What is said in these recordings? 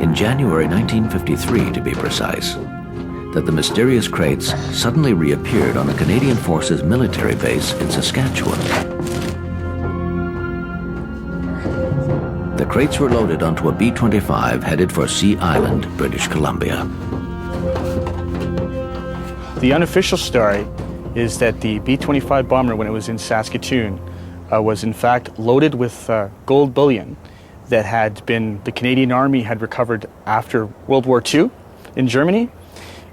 in January 1953 to be precise, that the mysterious crates suddenly reappeared on the Canadian Forces military base in Saskatchewan. The crates were loaded onto a B-25 headed for Sea Island, British Columbia. The unofficial story is that the B-25 bomber, when it was in Saskatoon, was in fact loaded with gold bullion that had been, the Canadian Army had recovered after World War II in Germany.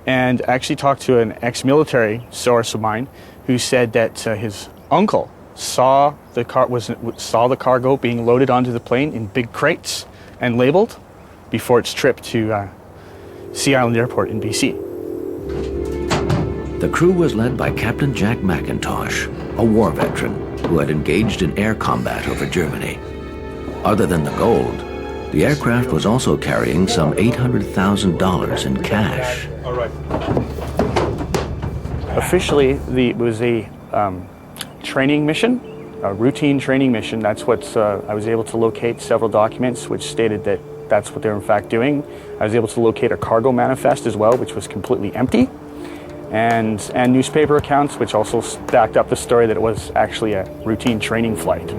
And I actually talked to an ex-military source of mine who said that his uncle saw the cargo being loaded onto the plane in big crates and labeled before its trip to Sea Island Airport in BC. The crew was led by Captain Jack McIntosh, a war veteran who had engaged in air combat over Germany. Other than the gold, the aircraft was also carrying some $800,000 in cash. All right. Officially, it was a training mission, a routine training mission. That's what I was able to locate several documents which stated that that's what they were in fact doing. I was able to locate a cargo manifest as well, which was completely empty, and newspaper accounts which also backed up the story that it was actually a routine training flight.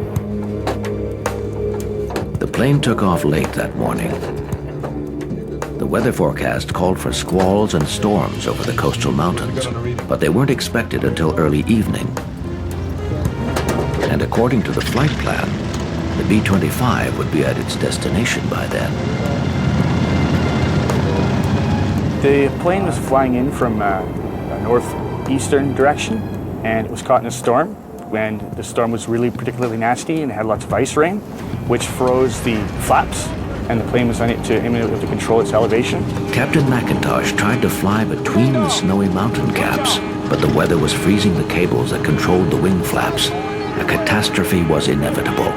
The plane took off late that morning. The weather forecast called for squalls and storms over the coastal mountains, but they weren't expected until early evening. And according to the flight plan, the B-25 would be at its destination by then. The plane was flying in from a northeastern direction, and it was caught in a storm. And the storm was really particularly nasty and had lots of ice rain, which froze the flaps, and the plane was unable to control its elevation. Captain McIntosh tried to fly between the snowy mountain caps, but the weather was freezing the cables that controlled the wing flaps. A catastrophe was inevitable.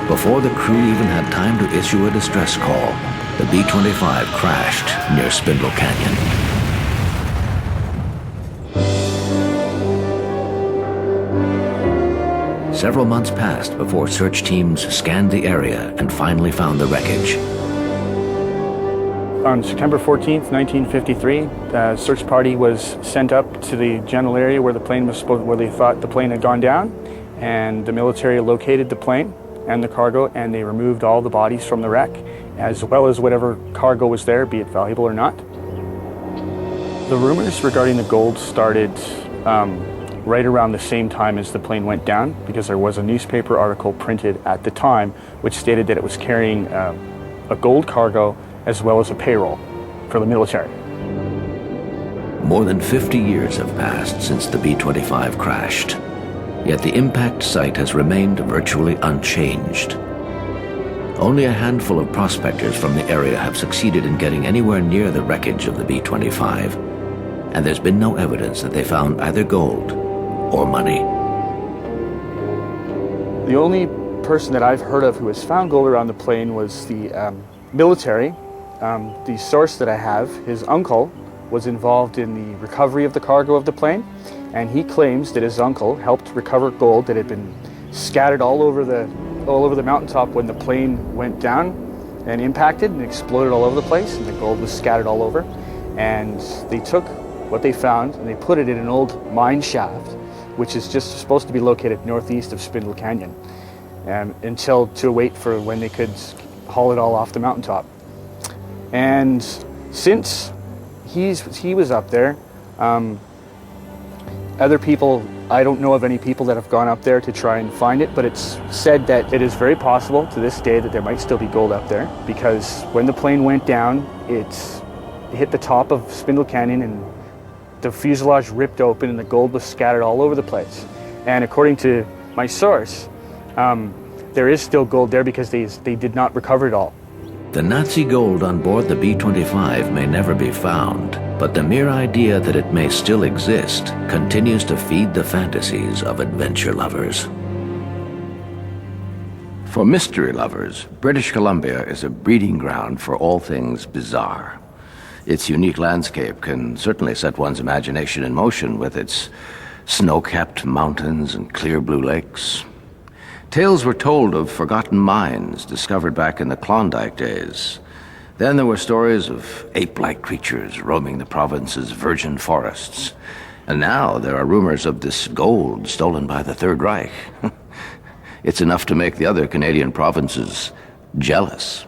Before the crew even had time to issue a distress call, the B-25 crashed near Spindle Canyon. Several months passed before search teams scanned the area and finally found the wreckage. On September 14th, 1953, a search party was sent up to the general area where the plane was where they thought the plane had gone down, and the military located the plane and the cargo, and they removed all the bodies from the wreck, as well as whatever cargo was there, be it valuable or not. The rumors regarding the gold started right around the same time as the plane went down, because there was a newspaper article printed at the time which stated that it was carrying a gold cargo as well as a payroll for the military. More than 50 years have passed since the B-25 crashed, yet the impact site has remained virtually unchanged. Only a handful of prospectors from the area have succeeded in getting anywhere near the wreckage of the B-25, and there's been no evidence that they found either gold or money. The only person that I've heard of who has found gold around the plane was the military. The source that I have, his uncle, was involved in the recovery of the cargo of the plane, and he claims that his uncle helped recover gold that had been scattered all over the mountaintop when the plane went down and impacted and exploded all over the place, and the gold was scattered all over. And they took what they found and they put it in an old mine shaft, which is just supposed to be located northeast of Spindle Canyon, to wait for when they could haul it all off the mountaintop. And since he was up there, other people, I don't know of any people that have gone up there to try and find it, but it's said that it is very possible to this day that there might still be gold up there, because when the plane went down, it hit the top of Spindle Canyon and the fuselage ripped open and the gold was scattered all over the place. And according to my source, there is still gold there because they did not recover it all. The Nazi gold on board the B-25 may never be found, but the mere idea that it may still exist continues to feed the fantasies of adventure lovers. For mystery lovers, British Columbia is a breeding ground for all things bizarre. Its unique landscape can certainly set one's imagination in motion with its snow-capped mountains and clear blue lakes. Tales were told of forgotten mines discovered back in the Klondike days, Then there were stories of ape-like creatures roaming the province's virgin forests. And now there are rumors of this gold stolen by the Third Reich. It's enough to make the other Canadian provinces jealous.